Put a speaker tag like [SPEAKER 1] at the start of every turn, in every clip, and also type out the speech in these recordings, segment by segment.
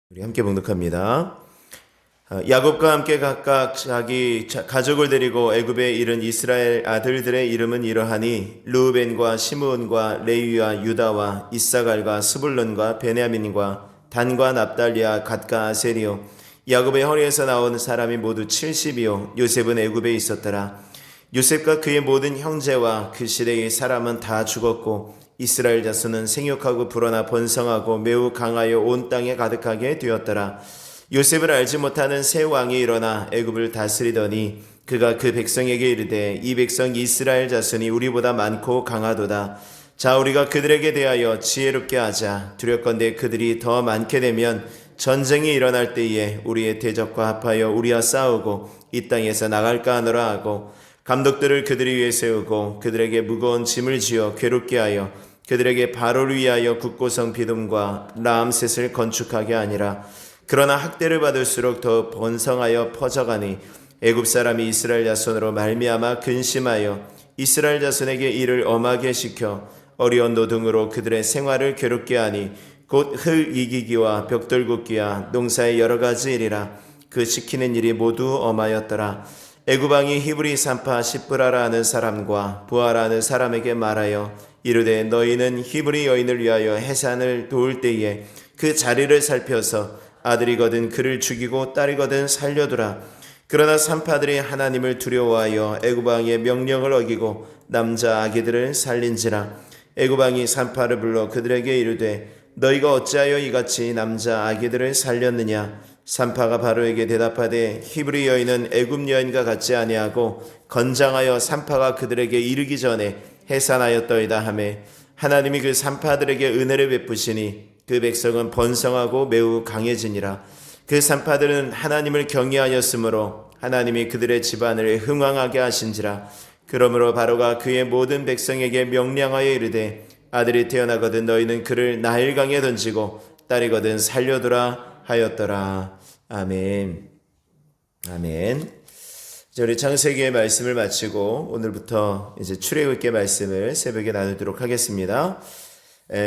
[SPEAKER 1] 우리 함께 봉독합니다. 야곱과 함께 각각 자기 가족을 데리고 애굽에 이른 이스라엘 아들들의 이름은 이러하니 르우벤과 시므온과 레위와 유다와 이사갈과 스불론과 베냐민과 단과 납달리와 갓과 아세리요. 야곱의 허리에서 나온 사람이 모두 70이요 요셉은 애굽에 있었더라. 요셉과 그의 모든 형제와 그 시대의 사람은 다 죽었고 이스라엘 자손은 생육하고 불어나 번성하고 매우 강하여 온 땅에 가득하게 되었더라. 요셉을 알지 못하는 새 왕이 일어나 애굽을 다스리더니 그가 그 백성에게 이르되 이 백성 이스라엘 자손이 우리보다 많고 강하도다. 자, 우리가 그들에게 대하여 지혜롭게 하자. 두렵건대 그들이 더 많게 되면 전쟁이 일어날 때에 우리의 대적과 합하여 우리와 싸우고 이 땅에서 나갈까 하노라 하고 감독들을 그들이 위에 세우고 그들에게 무거운 짐을 지어 괴롭게 하여 그들에게 바로를 위하여 국고성 비둠과 라암셋을 건축하게 하니라. 그러나 학대를 받을수록 더 번성하여 퍼져가니 애굽 사람이 이스라엘 자손으로 말미암아 근심하여 이스라엘 자손에게 이를 엄하게 시켜 어려운 노동으로 그들의 생활을 괴롭게 하니 곧 흙 이기기와 벽돌 굽기와 농사의 여러 가지 일이라. 그 시키는 일이 모두 엄하였더라. 애굽 왕이 히브리 산파 시브라라 하는 사람과 부하라 하는 사람에게 말하여 이르되 너희는 히브리 여인을 위하여 해산을 도울 때에 그 자리를 살펴서 아들이거든 그를 죽이고 딸이거든 살려두라. 그러나 산파들이 하나님을 두려워하여 애굽 왕의 명령을 어기고 남자 아기들을 살린지라. 애굽 왕이 산파를 불러 그들에게 이르되 너희가 어찌하여 이같이 남자 아기들을 살렸느냐. 산파가 바로에게 대답하되 히브리 여인은 애굽 여인과 같지 아니하고 건장하여 산파가 그들에게 이르기 전에 해산하였더이다 하매 하나님이 그 산파들에게 은혜를 베푸시니 그 백성은 번성하고 매우 강해지니라. 그 산파들은 하나님을 경외하였으므로 하나님이 그들의 집안을 흥왕하게 하신지라. 그러므로 바로가 그의 모든 백성에게 명령하여 이르되 아들이 태어나거든 너희는 그를 나일강에 던지고 딸이거든 살려두라 하였더라. 아멘. 아멘. 이제 우리 창세기의 말씀을 마치고 오늘부터 이제 출애굽기 말씀을 새벽에 나누도록 하겠습니다.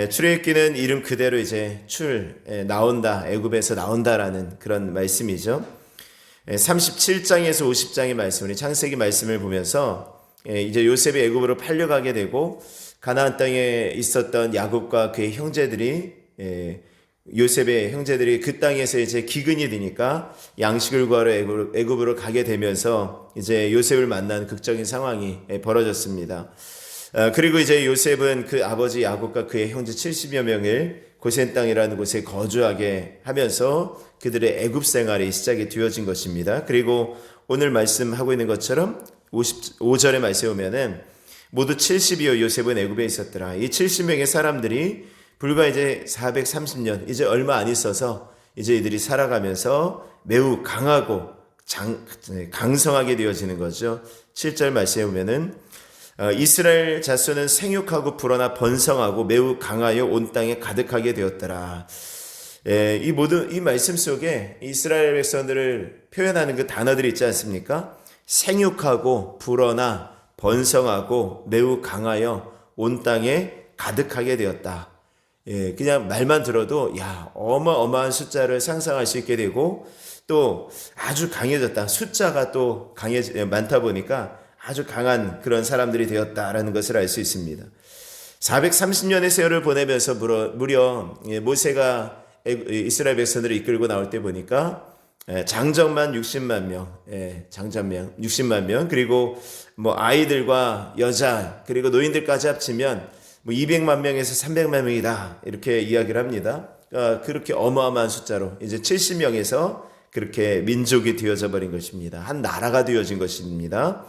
[SPEAKER 1] 출애굽기는 이름 그대로 이제 나온다, 애굽에서 나온다라는 그런 말씀이죠. 37장에서 50장의 말씀, 우리 창세기 말씀을 보면서 이제 요셉이 애굽으로 팔려가게 되고 가나안 땅에 있었던 야곱과 그의 형제들이 요셉의 형제들이 그 땅에서 이제 기근이 되니까 양식을 구하러 애굽으로 가게 되면서 이제 요셉을 만난 극적인 상황이 벌어졌습니다. 그리고 이제 요셉은 그 아버지 야곱과 그의 형제 70여 명을 고센 땅이라는 곳에 거주하게 하면서 그들의 애굽 생활이 시작이 되어진 것입니다. 그리고 오늘 말씀하고 있는 것처럼 55절의 말씀에 보면은 모두 70이요 요셉은 애굽에 있었더라. 이 70명의 사람들이 불과 이제 430년, 이제 얼마 안 있어서 이제 이들이 살아가면서 매우 강하고 강성하게 되어지는 거죠. 7절 말씀에 보면은 이스라엘 자손은 생육하고 불어나 번성하고 매우 강하여 온 땅에 가득하게 되었더라. 이 말씀 속에 이스라엘 백성들을 표현하는 그 단어들이 있지 않습니까? 생육하고 불어나 번성하고 매우 강하여 온 땅에 가득하게 되었다. 그냥 말만 들어도 어마어마한 숫자를 상상할 수 있게 되고 또 아주 강해졌다. 숫자가 또 많다 보니까 아주 강한 그런 사람들이 되었다라는 것을 알 수 있습니다. 430년의 세월을 보내면서 무려 모세가 이스라엘 백성들을 이끌고 나올 때 보니까 장정만 60만 명, 장정명 60만 명, 그리고 뭐 아이들과 여자 그리고 노인들까지 합치면 200만 명에서 300만 명이다 이렇게 이야기를 합니다. 그렇게 어마어마한 숫자로 이제 70명에서 그렇게 민족이 되어져 버린 것입니다. 한 나라가 되어진 것입니다.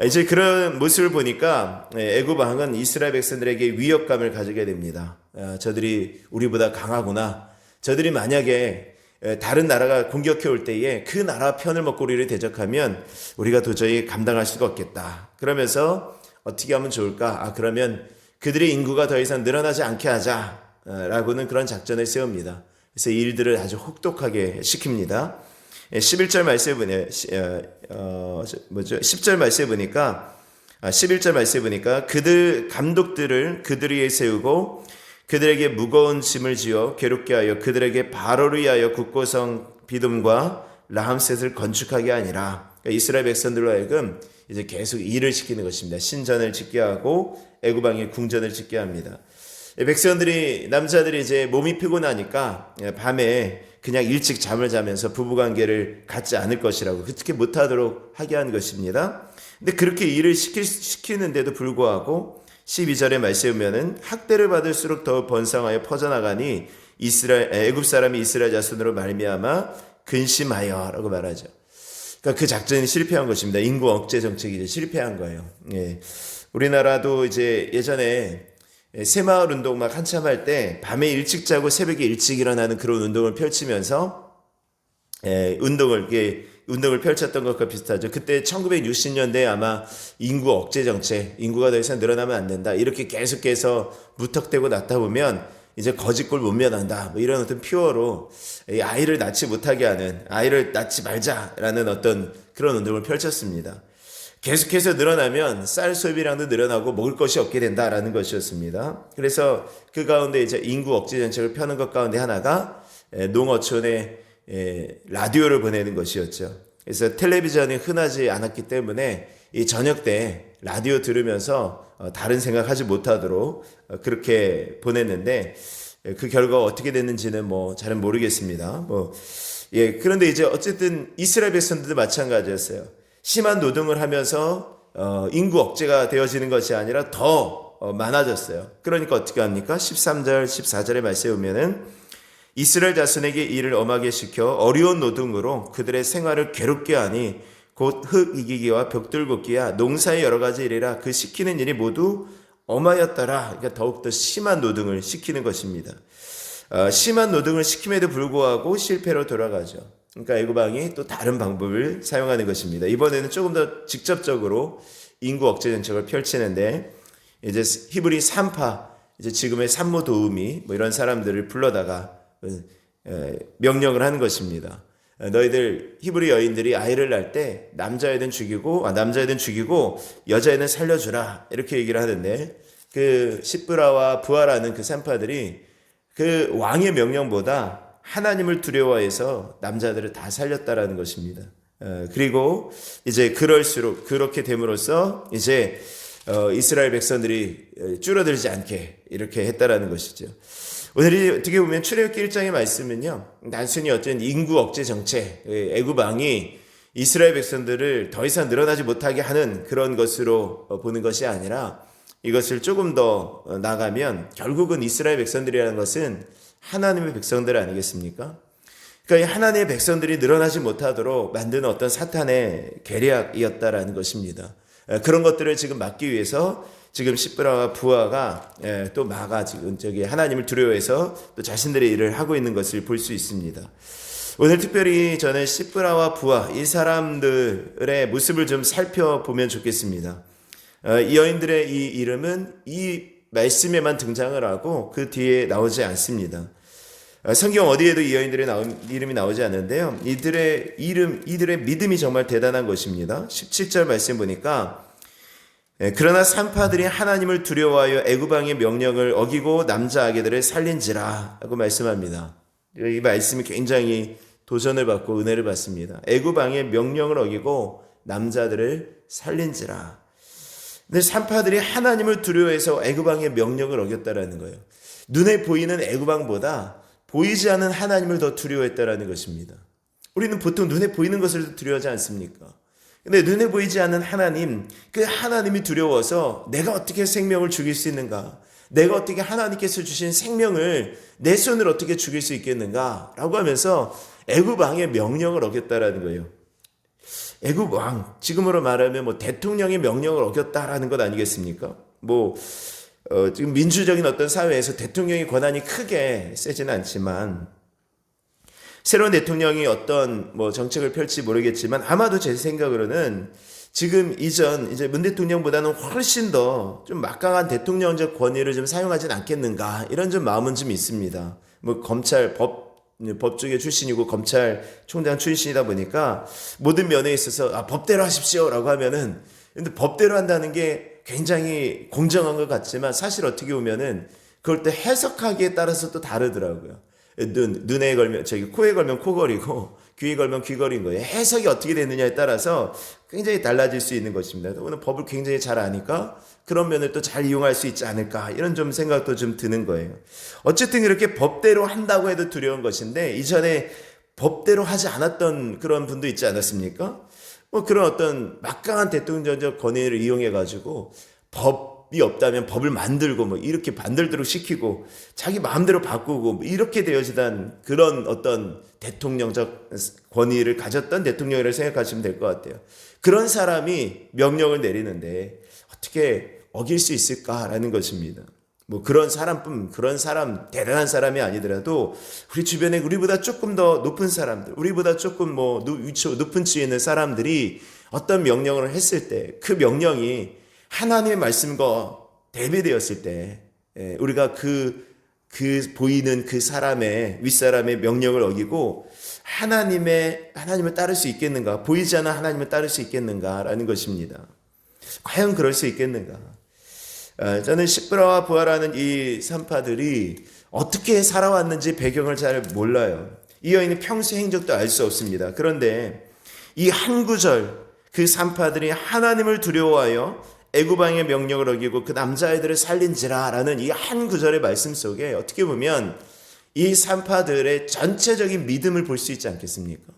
[SPEAKER 1] 이제 그런 모습을 보니까 애굽 왕은 이스라엘 백성들에게 위협감을 가지게 됩니다. 저들이 우리보다 강하구나. 저들이 만약에 다른 나라가 공격해 올 때에 그 나라 편을 먹고 우리를 대적하면 우리가 도저히 감당할 수가 없겠다. 그러면서 어떻게 하면 좋을까? 그러면 그들의 인구가 더 이상 늘어나지 않게 하자라고는 그런 작전을 세웁니다. 그래서 일들을 아주 혹독하게 시킵니다. 11절 말씀에 보면 10절 말씀에 보니까 11절 말씀에 보니까 그들 감독들을 그들 위에 세우고 그들에게 무거운 짐을 지어 괴롭게 하여 그들에게 바로를 위하여 국고성 비듬과 라함셋을 건축하게 하니라. 그러니까 이스라엘 백성들로 하여금 이제 계속 일을 시키는 것입니다. 신전을 짓게 하고 애굽왕의 궁전을 짓게 합니다. 백성들이, 남자들이 이제 몸이 피곤하니까 밤에 그냥 일찍 잠을 자면서 부부관계를 갖지 않을 것이라고, 그렇게 못하도록 하게 한 것입니다. 근데 그렇게 일을 시키는데도 불구하고 12절에 말씀에 보면은 학대를 받을수록 더 번성하여 퍼져나가니 애굽 사람이 이스라엘 자손으로 말미암아 근심하여라고 말하죠. 그러니까 그 작전이 실패한 것입니다. 인구 억제 정책이 이제 실패한 거예요. 예. 우리나라도 이제 예전에 새마을 운동 막 한참 할 때 밤에 일찍 자고 새벽에 일찍 일어나는 그런 운동을 펼치면서 운동을 펼쳤던 것과 비슷하죠. 그때 1960년대에 아마 인구 억제 정책, 인구가 더 이상 늘어나면 안 된다, 이렇게 계속해서 무턱대고 낳다 보면 이제 거짓골 못 면한다, 뭐 이런 어떤 퓨어로 아이를 낳지 못하게 하는, 아이를 낳지 말자라는 어떤 그런 운동을 펼쳤습니다. 계속해서 늘어나면 쌀 소비량도 늘어나고 먹을 것이 없게 된다라는 것이었습니다. 그래서 그 가운데 이제 인구 억제 정책을 펴는 것 가운데 하나가 농어촌에 라디오를 보내는 것이었죠. 그래서 텔레비전이 흔하지 않았기 때문에 이 저녁 때 라디오 들으면서 다른 생각하지 못하도록 그렇게 보냈는데, 그 결과가 어떻게 됐는지는 뭐 잘은 모르겠습니다. 그런데 이제 어쨌든 이스라엘 백성들도 마찬가지였어요. 심한 노동을 하면서 인구 억제가 되어지는 것이 아니라 더 많아졌어요. 그러니까 어떻게 합니까? 13절, 14절의 말씀에 보면은 이스라엘 자손에게 일을 엄하게 시켜 어려운 노동으로 그들의 생활을 괴롭게 하니 곧 흙 이기기와 벽돌 굽기야 농사의 여러 가지 일이라 그 시키는 일이 모두 엄하였더라. 그러니까 더욱더 심한 노동을 시키는 것입니다. 심한 노동을 시킴에도 불구하고 실패로 돌아가죠. 그러니까 애굽왕이 또 다른 방법을 사용하는 것입니다. 이번에는 조금 더 직접적으로 인구 억제 정책을 펼치는데, 이제 히브리 산파, 이제 지금의 산모 도우미 뭐 이런 사람들을 불러다가 명령을 하는 것입니다. 너희들 히브리 여인들이 아이를 낳을 때 남자애든 죽이고 여자애는 살려주라, 이렇게 얘기를 하는데, 그 시브라와 부하라는 그 산파들이 그 왕의 명령보다 하나님을 두려워해서 남자들을 다 살렸다라는 것입니다. 그리고 이제 그렇게 됨으로써 이제 이스라엘 백성들이 줄어들지 않게 이렇게 했다라는 것이죠. 오늘이 어떻게 보면 출애굽기 1장의 말씀은요, 단순히 어떤 인구 억제 정책, 애굽 왕이 이스라엘 백성들을 더 이상 늘어나지 못하게 하는 그런 것으로 보는 것이 아니라, 이것을 조금 더 나가면 결국은 이스라엘 백성들이라는 것은 하나님의 백성들 아니겠습니까? 그러니까 이 하나님의 백성들이 늘어나지 못하도록 만드는 어떤 사탄의 계략이었다라는 것입니다. 그런 것들을 지금 막기 위해서 지금 시브라와 부하가 또 지금 하나님을 두려워해서 또 자신들의 일을 하고 있는 것을 볼 수 있습니다. 오늘 특별히 저는 시브라와 부하, 이 사람들의 모습을 좀 살펴보면 좋겠습니다. 이 여인들의 이 이름은 이 말씀에만 등장을 하고 그 뒤에 나오지 않습니다. 성경 어디에도 이 여인들의 이름이 나오지 않는데요. 이들의 믿음이 정말 대단한 것입니다. 17절 말씀 보니까, 그러나 산파들이 하나님을 두려워하여 애굽 왕의 명령을 어기고 남자 아기들을 살린지라 하고 말씀합니다. 이 말씀이 굉장히 도전을 받고 은혜를 받습니다. 애굽 왕의 명령을 어기고 남자들을 살린지라. 근데 산파들이 하나님을 두려워해서 애굽 왕의 명령을 어겼다라는 거예요. 눈에 보이는 애굽 왕보다 보이지 않는 하나님을 더 두려워했다라는 것입니다. 우리는 보통 눈에 보이는 것을 두려워하지 않습니까? 근데 눈에 보이지 않는 하나님, 그 하나님이 두려워서 내가 어떻게 생명을 죽일 수 있는가? 내가 어떻게 하나님께서 주신 생명을 내 손을 어떻게 죽일 수 있겠는가? 라고 하면서 애굽 왕의 명령을 어겼다라는 거예요. 애굽 왕, 지금으로 말하면 대통령의 명령을 어겼다라는 것 아니겠습니까? 지금 민주적인 어떤 사회에서 대통령의 권한이 크게 세지는 않지만, 새로운 대통령이 어떤 정책을 펼칠지 모르겠지만, 아마도 제 생각으로는 지금 이제 문 대통령보다는 훨씬 더 좀 막강한 대통령적 권위를 좀 사용하진 않겠는가, 이런 좀 마음은 좀 있습니다. 검찰 법 쪽의 출신이고 검찰총장 출신이다 보니까 모든 면에 있어서 법대로 하십시오라고 하면은, 근데 법대로 한다는 게 굉장히 공정한 것 같지만 사실 어떻게 보면은 그걸 또 해석하기에 따라서 또 다르더라고요. 눈에 걸면 코에 걸면 코걸이고 귀에 걸면 귀걸이인 거예요. 해석이 어떻게 되느냐에 따라서 굉장히 달라질 수 있는 것입니다. 오늘 법을 굉장히 잘 아니까 그런 면을 또 잘 이용할 수 있지 않을까 이런 좀 생각도 좀 드는 거예요. 어쨌든 그렇게 법대로 한다고 해도 두려운 것인데 이전에 법대로 하지 않았던 그런 분도 있지 않았습니까? 뭐 그런 어떤 막강한 대통령적 권위를 이용해 가지고 법이 없다면 법을 만들고 뭐 이렇게 만들도록 시키고 자기 마음대로 바꾸고 뭐 이렇게 되어지던 그런 어떤 대통령적 권위를 가졌던 대통령이라고 생각하시면 될 것 같아요. 그런 사람이 명령을 내리는데 어떻게 어길 수 있을까라는 것입니다. 뭐 그런 사람 대단한 사람이 아니더라도 우리 주변에 우리보다 조금 더 높은 사람들, 우리보다 조금 뭐 높은 지위에 있는 사람들이 어떤 명령을 했을 때 그 명령이 하나님의 말씀과 대비되었을 때 우리가 그 보이는 그 사람의 윗사람의 명령을 어기고 하나님을 따를 수 있겠는가? 보이지 않는 하나님을 따를 수 있겠는가라는 것입니다. 과연 그럴 수 있겠는가? 저는 십브라와 부하라는 이 산파들이 어떻게 살아왔는지 배경을 잘 몰라요. 이 여인의 평소 행적도 알 수 없습니다. 그런데 이 한 구절 그 산파들이 하나님을 두려워하여 애굽왕의 명령을 어기고 그 남자아이들을 살린지라라는 이 한 구절의 말씀 속에 어떻게 보면 이 산파들의 전체적인 믿음을 볼 수 있지 않겠습니까?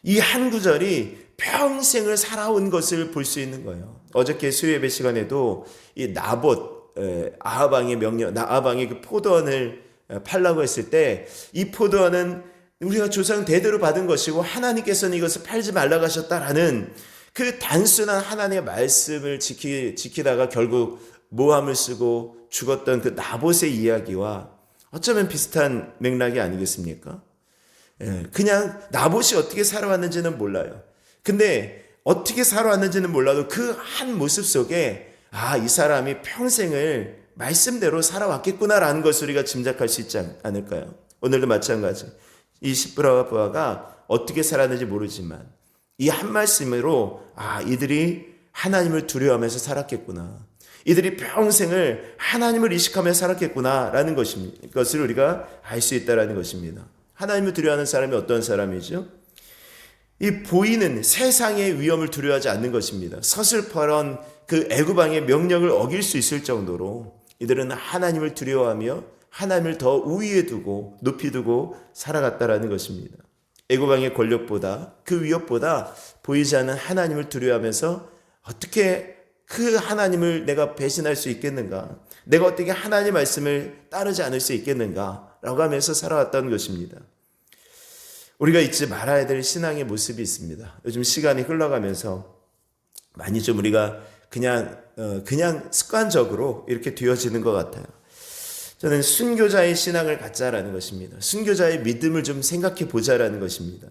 [SPEAKER 1] 이 한 구절이 평생을 살아온 것을 볼 수 있는 거예요. 어저께 수요예배 시간에도 이 나봇 아합왕의 명령, 아합왕이 그 포도원을 팔라고 했을 때 이 포도원은 우리가 조상 대대로 받은 것이고 하나님께서는 이것을 팔지 말라고 하셨다라는 그 단순한 하나님의 말씀을 지키다가 결국 모함을 쓰고 죽었던 그 나봇의 이야기와 어쩌면 비슷한 맥락이 아니겠습니까? 그냥 나봇이 어떻게 살아왔는지는 몰라요. 근데 어떻게 살아왔는지는 몰라도 그 한 모습 속에 이 사람이 평생을 말씀대로 살아왔겠구나라는 것을 우리가 짐작할 수 있지 않을까요? 오늘도 마찬가지. 이 십브라와 부하가 어떻게 살았는지 모르지만 이 한 말씀으로 이들이 하나님을 두려워하면서 살았겠구나. 이들이 평생을 하나님을 의식하며 살았겠구나라는 것을 우리가 알 수 있다는 것입니다. 하나님을 두려워하는 사람이 어떤 사람이죠? 이 보이는 세상의 위험을 두려워하지 않는 것입니다. 서슬퍼런 그 애굽왕의 명령을 어길 수 있을 정도로 이들은 하나님을 두려워하며 하나님을 더 우위에 두고 높이 두고 살아갔다라는 것입니다. 애굽왕의 권력보다 그 위협보다 보이지 않는 하나님을 두려워하면서 어떻게 그 하나님을 내가 배신할 수 있겠는가? 내가 어떻게 하나님의 말씀을 따르지 않을 수 있겠는가? 라고 하면서 살아왔다는 것입니다. 우리가 잊지 말아야 될 신앙의 모습이 있습니다. 요즘 시간이 흘러가면서 많이 좀 우리가 그냥 습관적으로 이렇게 되어지는 것 같아요. 저는 순교자의 신앙을 갖자라는 것입니다. 순교자의 믿음을 좀 생각해 보자라는 것입니다.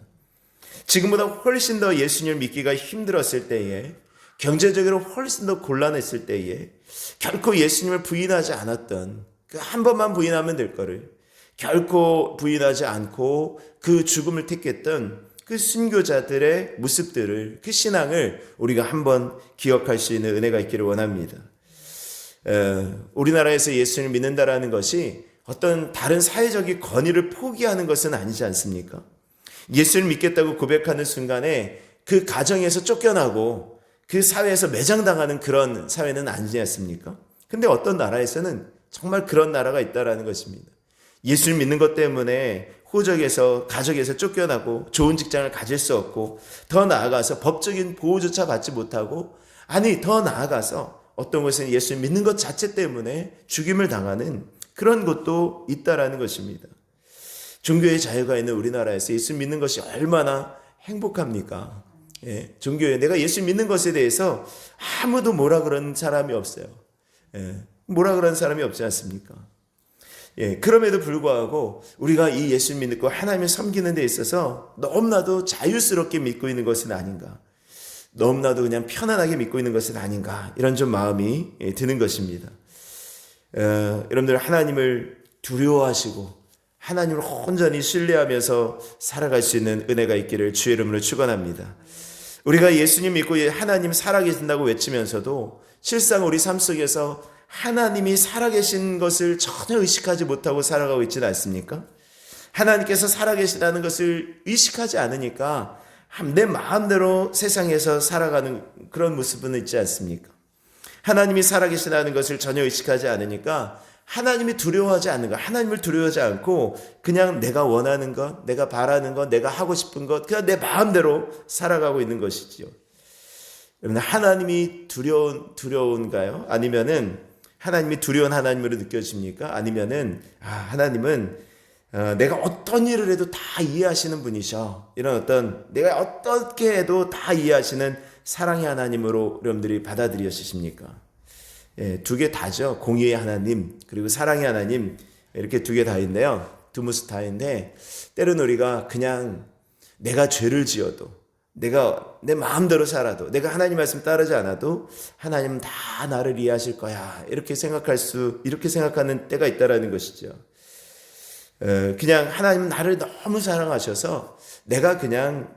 [SPEAKER 1] 지금보다 훨씬 더 예수님을 믿기가 힘들었을 때에, 경제적으로 훨씬 더 곤란했을 때에 결코 예수님을 부인하지 않았던 그 한 번만 부인하면 될 거를 결코 부인하지 않고 그 죽음을 택했던 그 순교자들의 모습들을, 그 신앙을 우리가 한번 기억할 수 있는 은혜가 있기를 원합니다. 우리나라에서 예수님을 믿는다라는 것이 어떤 다른 사회적인 권위를 포기하는 것은 아니지 않습니까? 예수를 믿겠다고 고백하는 순간에 그 가정에서 쫓겨나고 그 사회에서 매장당하는 그런 사회는 아니지 않습니까? 근데 어떤 나라에서는 정말 그런 나라가 있다라는 것입니다. 예수를 믿는 것 때문에 호적에서, 가족에서 쫓겨나고 좋은 직장을 가질 수 없고, 더 나아가서 법적인 보호조차 받지 못하고, 더 나아가서 어떤 것은 예수를 믿는 것 자체 때문에 죽임을 당하는 그런 것도 있다라는 것입니다. 종교의 자유가 있는 우리나라에서 예수 믿는 것이 얼마나 행복합니까? 종교에 내가 예수 믿는 것에 대해서 아무도 뭐라 그러는 사람이 없어요. 뭐라 그러는 사람이 없지 않습니까? 그럼에도 불구하고 우리가 이 예수 믿고 하나님을 섬기는 데 있어서 너무나도 자유스럽게 믿고 있는 것은 아닌가, 너무나도 그냥 편안하게 믿고 있는 것은 아닌가, 이런 좀 마음이 드는 것입니다. 여러분들 하나님을 두려워하시고 하나님을 온전히 신뢰하면서 살아갈 수 있는 은혜가 있기를 주의 이름으로 축원합니다. 우리가 예수님 믿고 하나님 살아계신다고 외치면서도 실상 우리 삶 속에서 하나님이 살아계신 것을 전혀 의식하지 못하고 살아가고 있지는 않습니까? 하나님께서 살아계시다는 것을 의식하지 않으니까 내 마음대로 세상에서 살아가는 그런 모습은 있지 않습니까? 하나님이 살아계시다는 것을 전혀 의식하지 않으니까 하나님이 두려워하지 않는 것, 하나님을 두려워하지 않고 그냥 내가 원하는 것, 내가 바라는 것, 내가 하고 싶은 것, 그냥 내 마음대로 살아가고 있는 것이지요. 여러분, 하나님이 두려운가요? 아니면은 하나님이 두려운 하나님으로 느껴집니까? 아니면은 하나님은 내가 어떤 일을 해도 다 이해하시는 분이셔. 이런 어떤 내가 어떻게 해도 다 이해하시는 사랑의 하나님으로 여러분들이 받아들여지십니까? 예, 두 개 다죠. 공의의 하나님 그리고 사랑의 하나님 이렇게 두 개 다인데요. 두 모습 다인데 때로는 우리가 그냥 내가 죄를 지어도 내가 내 마음대로 살아도 내가 하나님 말씀 따르지 않아도 하나님은 다 나를 이해하실 거야 이렇게 생각하는 때가 있다라는 것이죠. 그냥 하나님은 나를 너무 사랑하셔서 내가 그냥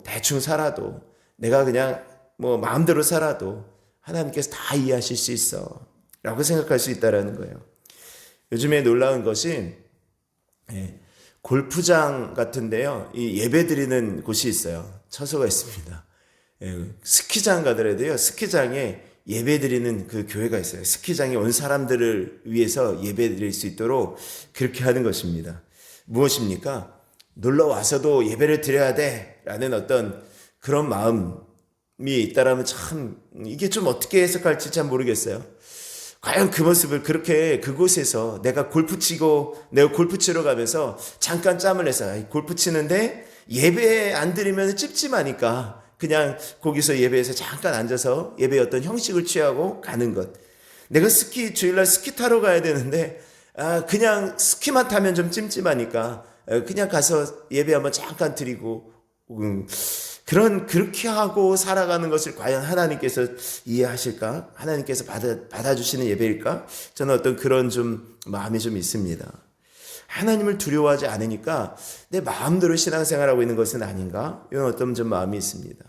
[SPEAKER 1] 대충 살아도 내가 그냥 마음대로 살아도 하나님께서 다 이해하실 수 있어 라고 생각할 수 있다는 거예요. 요즘에 놀라운 것이 골프장 같은데요. 이 예배 드리는 곳이 있어요. 처소가 있습니다. 스키장 가더라도요. 스키장에 예배 드리는 그 교회가 있어요. 스키장에 온 사람들을 위해서 예배 드릴 수 있도록 그렇게 하는 것입니다. 무엇입니까? 놀러 와서도 예배를 드려야 돼 라는 어떤 그런 마음이 있다라면 참 이게 좀 어떻게 해석할지 참 모르겠어요. 과연 그 모습을 그렇게 그곳에서 내가 골프 치러 가면서 잠깐 짬을 내서 골프 치는데 예배 안 드리면 찝찝하니까 그냥 거기서 예배에서 잠깐 앉아서 예배의 어떤 형식을 취하고 가는 것. 내가 주일날 스키 타러 가야 되는데 그냥 스키만 타면 좀 찜찜하니까 그냥 가서 예배 한번 잠깐 드리고 그렇게 하고 살아가는 것을 과연 하나님께서 이해하실까? 하나님께서 받아주시는 예배일까? 저는 어떤 그런 좀 마음이 좀 있습니다. 하나님을 두려워하지 않으니까 내 마음대로 신앙생활하고 있는 것은 아닌가? 이런 어떤 좀 마음이 있습니다.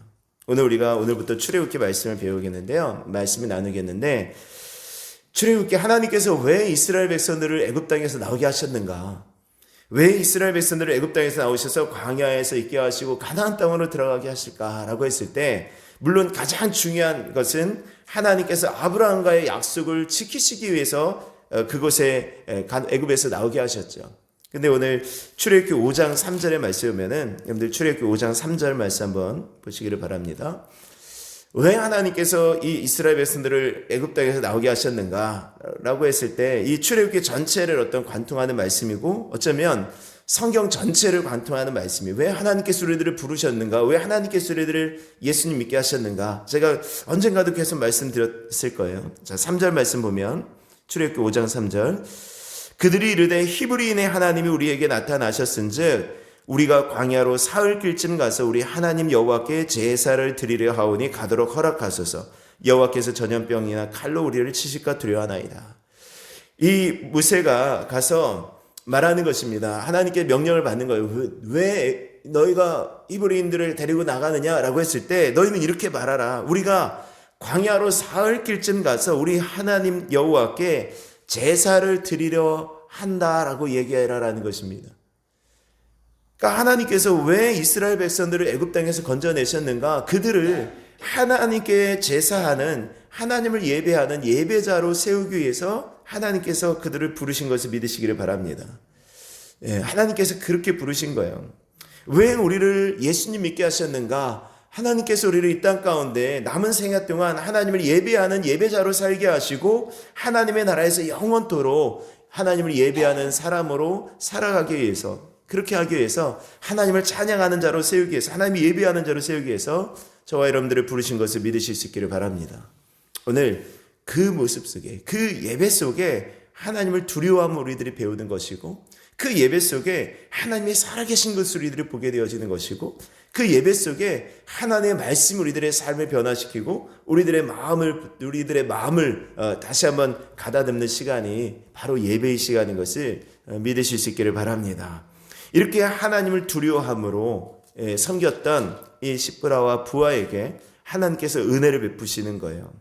[SPEAKER 1] 오늘부터 출애굽기 말씀을 배우겠는데요. 말씀을 나누겠는데 출애굽기 하나님께서 왜 이스라엘 백성들을 애굽 땅에서 나오게 하셨는가? 왜 이스라엘 백성들을 애굽 땅에서 나오셔서 광야에서 있게 하시고 가나안 땅으로 들어가게 하실까라고 했을 때 물론 가장 중요한 것은 하나님께서 아브라함과의 약속을 지키시기 위해서 그곳에 애굽에서 나오게 하셨죠. 근데 오늘 출애굽기 5장 3절의 말씀 보면은 여러분들 출애굽기 5장 3절 말씀 한번 보시기를 바랍니다. 왜 하나님께서 이 이스라엘 백성들을 애굽 땅에서 나오게 하셨는가라고 했을 때 이 출애굽기 전체를 어떤 관통하는 말씀이고 어쩌면 성경 전체를 관통하는 말씀이 왜 하나님께서 우리들을 부르셨는가? 왜 하나님께서 우리들을 예수님 믿게 하셨는가? 제가 언젠가도 계속 말씀드렸을 거예요. 자, 3절 말씀 보면 출애굽기 5장 3절 그들이 이르되 히브리인의 하나님이 우리에게 나타나셨은즉 우리가 광야로 사흘길쯤 가서 우리 하나님 여호와께 제사를 드리려 하오니 가도록 허락하소서. 여호와께서 전염병이나 칼로 우리를 치실까 두려워하나이다. 이 모세가 가서 말하는 것입니다. 하나님께 명령을 받는 거예요. 왜 너희가 히브리인들을 데리고 나가느냐라고 했을 때 너희는 이렇게 말하라. 우리가 광야로 사흘길쯤 가서 우리 하나님 여호와께 제사를 드리려 한다라고 얘기해라라는 것입니다. 그러니까 하나님께서 왜 이스라엘 백성들을 애굽 땅에서 건져내셨는가? 그들을 하나님께 제사하는 하나님을 예배하는 예배자로 세우기 위해서 하나님께서 그들을 부르신 것을 믿으시기를 바랍니다. 하나님께서 그렇게 부르신 거예요. 왜 우리를 예수님 믿게 하셨는가? 하나님께서 우리를 이 땅 가운데 남은 생애 동안 하나님을 예배하는 예배자로 살게 하시고 하나님의 나라에서 영원토록 하나님을 예배하는 사람으로 살아가기 위해서 그렇게 하기 위해서 하나님을 찬양하는 자로 세우기 위해서 하나님이 예배하는 자로 세우기 위해서 저와 여러분들을 부르신 것을 믿으실 수 있기를 바랍니다. 오늘 그 모습 속에 그 예배 속에 하나님을 두려워함을 우리들이 배우는 것이고 그 예배 속에 하나님이 살아계신 것을 우리들이 보게 되어지는 것이고 그 예배 속에 하나님의 말씀이 우리들의 삶을 변화시키고 우리들의 마음을 다시 한번 가다듬는 시간이 바로 예배의 시간인 것을 믿으실 수 있기를 바랍니다. 이렇게 하나님을 두려워함으로 섬겼던 이 시브라와 부하에게 하나님께서 은혜를 베푸시는 거예요.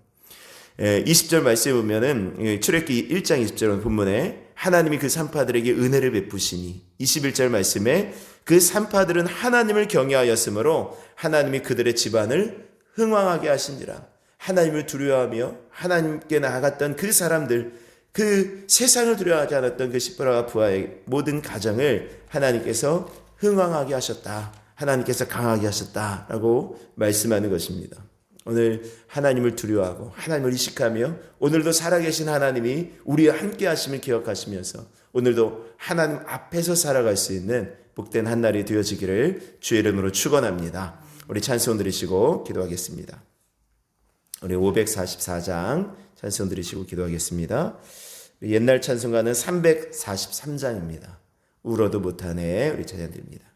[SPEAKER 1] 20절 말씀에 보면은 출애굽기 1장 20절 본문에 하나님이 그 산파들에게 은혜를 베푸시니 21절 말씀에 그 산파들은 하나님을 경외하였으므로 하나님이 그들의 집안을 흥왕하게 하시니라. 하나님을 두려워하며 하나님께 나아갔던 그 사람들, 그 세상을 두려워하지 않았던 그 시브라와 부하의 모든 가정을 하나님께서 흥왕하게 하셨다. 하나님께서 강하게 하셨다라고 말씀하는 것입니다. 오늘 하나님을 두려워하고 하나님을 의식하며 오늘도 살아계신 하나님이 우리와 함께 하심을 기억하시면서 오늘도 하나님 앞에서 살아갈 수 있는 복된 한 날이 되어지기를 주의 이름으로 축원합니다. 우리 찬송 드리시고 기도하겠습니다. 우리 544장 찬송 드리시고 기도하겠습니다. 옛날 찬송가는 343장입니다. 울어도 못하네 우리 찬양 드립니다.